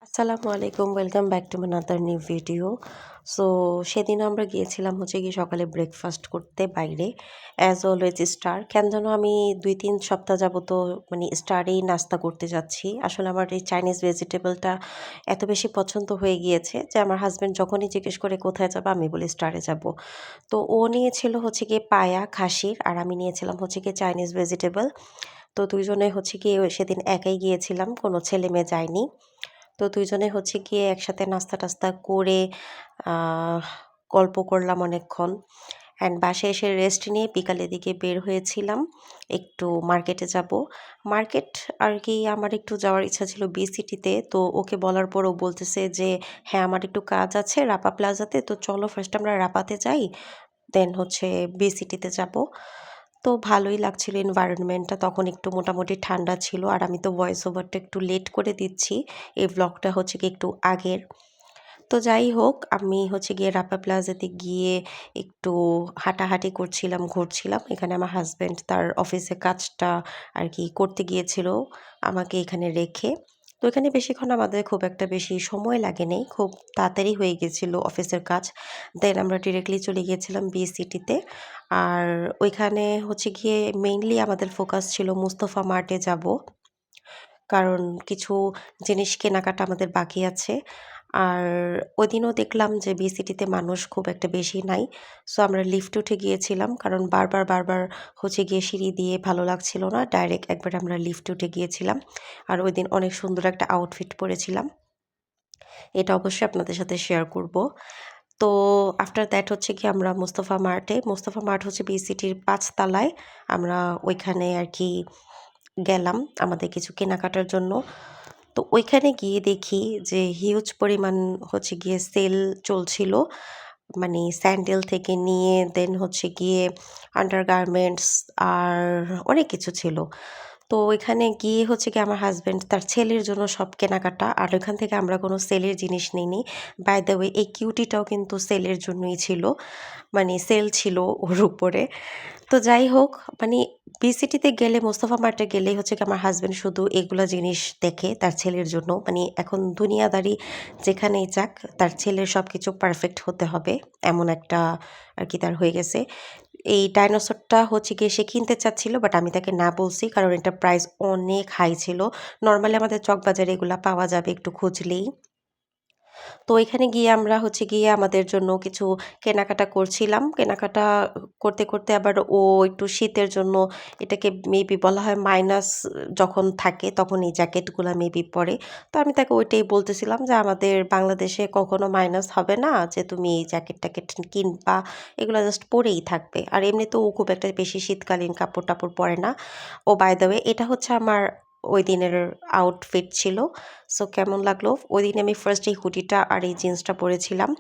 আসসালামু আলাইকুম। Welcome back to another new video. So সেদিন আমরা গিয়েছিলাম হচ্ছে গিয়ে সকালে ব্রেকফাস্ট করতে বাইরে। As always star. কেন যেন আমি ২-৩ সপ্তাহ যাবত স্টারেই নাস্তা করতে যাচ্ছি। আসলে আমার এই চাইনিজ ভেজিটেবলটা এত বেশি পছন্দ হয়ে গিয়েছে যে আমার হাসব্যান্ড যখনই জিজ্ঞেস করে কোথায় যাবো আমি বলি স্টারে যাবো। তো ও নিয়েছিল হচ্ছে গিয়ে পায়া খাসির আর আমি নিয়েছিলাম হচ্ছে গিয়ে চাইনিজ ভেজিটেবল। তো ২ জনে হচ্ছে গিয়ে সেদিন একাই গিয়েছিলাম। কোনো ছেলে-মেয়ে যায়নি। তো ২ জনে হচ্ছে গিয়ে একসাথে নাস্তা-টাস্তা করে আহ গল্প করলাম অনেকক্ষণ। অ্যান্ড বাসায় এসে রেস্ট নিয়ে বিকালের দিকে বের হয়েছিলাম। একটু মার্কেটে যাবো। মার্কেট আর কি আমার একটু যাওয়ার ইচ্ছা ছিল বি-সিটিতে। তো ওকে বলার পর ও বলতেছে যে, "হ্যাঁ, আমার একটু কাজ আছে রাপা প্লাজাতে। তো চলো ফার্স্ট আমরা রাপাতে যাই। দেন হচ্ছে বি-সিটিতে যাবো।" তো ভালোই লাগছিল এনভায়রনমেন্টটা তখন একটু মোটামুটি ঠান্ডা ছিল। আর আমি তো ভয়েস ওভারটা একটু লেট করে দিচ্ছি। এই ভ্লগটা হচ্ছে গিয়ে একটু আগের। তো যাই হোক, আমি হচ্ছে গিয়ে রাপা প্লাজাতে গিয়ে একটু হাঁটাহাঁটি করছিলাম, ঘুরছিলাম। এখানে আমার হাসব্যান্ড তার অফিসের কাজটা আর কি করতে গিয়েছিল আমাকে এখানে রেখে। তো এখানে বেশিক্ষণ আমাদের খুব একটা বেশি সময় লাগেনি। খুব তাড়াতাড়ি হয়ে গেছিল অফিসের কাজ। দেন আমরা ডিরেক্টলি চলে গিয়েছিলাম বি-সিটিতে। আর ওইখানে হচ্ছে গিয়ে মেইনলি আমাদের ফোকাস ছিল মুস্তফা মার্টে যাবো। কারণ কিছু জিনিস কেনাকাটা আমাদের বাকি আছে। আর ওইদিনও দেখলাম যে বি-সিটিতে মানুষ খুব একটা বেশি নাই। সো আমরা লিফটে উঠে গিয়েছিলাম। কারণ বারবার হচ্ছে গিয়ে সিঁড়ি দিয়ে ভালো লাগছিল না। ডাইরেক্ট একবারে আমরা লিফটে উঠে গিয়েছিলাম। আর ওইদিন অনেক সুন্দর একটা আউটফিট পড়েছিলাম। এটা অবশ্যই আপনাদের সাথে শেয়ার করব। তো আফটার দ্যাট হচ্ছে গিয়ে আমরা মোস্তফা মার্টে মোস্তফা মার্ট হচ্ছে বি-সিটির ৫ তলায়। আমরা ওইখানে আর কি গেলাম আমাদের কিছু কেনাকাটার জন্য। তো ওইখানে গিয়ে দেখি যে হিউজ পরিমাণ হচ্ছে গিয়ে সেল চলছিল। মানে স্যান্ডেল থেকে নিয়ে দেন হচ্ছে গিয়ে আন্ডারগার্মেন্টস আর অনেক কিছু ছিল। তো ওইখানে গিয়ে হচ্ছে গিয়ে আমার হাসব্যান্ড তার ছেলের জন্য সব কেনাকাটা। আর ওইখান থেকে আমরা কোনো সেলের জিনিস নিইনি। বাই দ্য ওয়ে এই কিউটিটাও কিন্তু সেলের জন্যই ছিল। মানে সেল ছিল ওর উপরে। তো যাই হোক মানে বি-সিটিতে গেলে মোস্তফা মার্টে গেলেই হচ্ছে গিয়ে আমার হাসব্যান্ড শুধু এগুলা জিনিস দেখে তার ছেলের জন্য। মানে এখন দুনিয়াদারি যেখানেই যাক তার ছেলের সবকিছু পারফেক্ট হতে হবে। এমন একটা আর কি তার হয়ে গেছে। এই ডাইনোসরটা হচ্ছে গিয়ে সে কিনতে চাচ্ছিল বাট আমি তাকে না বলছি কারণ এটার প্রাইস অনেক হাই ছিল। নরমালি আমাদের চকবাজারে এগুলা পাওয়া যাবে একটু খুঁজলেই। তো এখানে গিয়ে আমরা হচ্ছে গিয়ে আমাদের জন্য কিছু কেনাকাটা করছিলাম। কেনাকাটা করতে আবার ও একটু শীতের জন্য এটাকে মেবি বলা হয় মাইনাস যখন থাকে তখন এই জ্যাকেটগুলা মেবি পরে। তো আমি তাকে ওইটাই বলতেছিলাম যে, "আমাদের বাংলাদেশে কখনো মাইনাস হবে না যে তুমি এই জ্যাকেট-ট্যাকেট কিনবা। এগুলা জাস্ট পরেই থাকবে।" আর এমনিতেও ও খুব একটা বেশি শীতকালীন কাপড়-টাপড় পরে না। ও বাই দ্য ওয়ে এটা হচ্ছে আমার ওই দিনের আউটফিট ছিল। সো কেমন লাগলো? ওইদিন আমি ফার্স্ট এই হুডিটা আর এই জিন্সটা পরেছিলাম।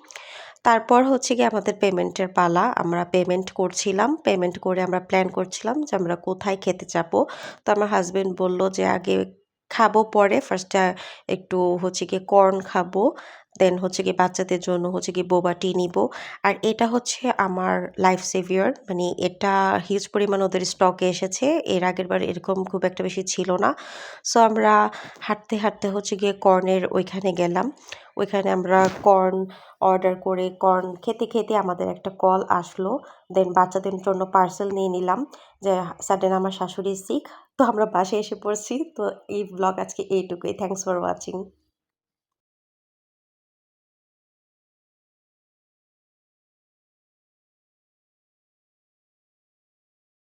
তারপর হচ্ছে গিয়ে আমাদের পেমেন্টের পালা। আমরা পেমেন্ট করছিলাম। পেমেন্ট করে আমরা প্ল্যান করছিলাম যে আমরা কোথায় খেতে যাবো। তো আমার হাসব্যান্ড বলল যে, "আগে খাবো পরে। ফার্স্টে একটু হচ্ছে গিয়ে কর্ন খাবো। দেন হচ্ছে গিয়ে বাচ্চাদের জন্য হচ্ছে গিয়ে বোবা টি নিবো।" আর এটা হচ্ছে আমার লাইফ সেভিয়ার। মানে এটা হিউজ পরিমাণ ওদের স্টকে এসেছে। এর আগেরবার এরকম খুব একটা বেশি ছিল না। সো আমরা হাঁটতে হচ্ছে গিয়ে কর্নের ওইখানে গেলাম। ওইখানে আমরা কর্ন অর্ডার করে কর্ন খেতে আমাদের একটা কল আসলো। দেন বাচ্চাদের জন্য পার্সেল নিয়ে নিলাম। যে সাডেন আমার শাশুড়ি সিক। তো আমরা বাসায় এসে পড়ছি। তো এই ভ্লগ আজকে এইটুকুই। Thanks for watching.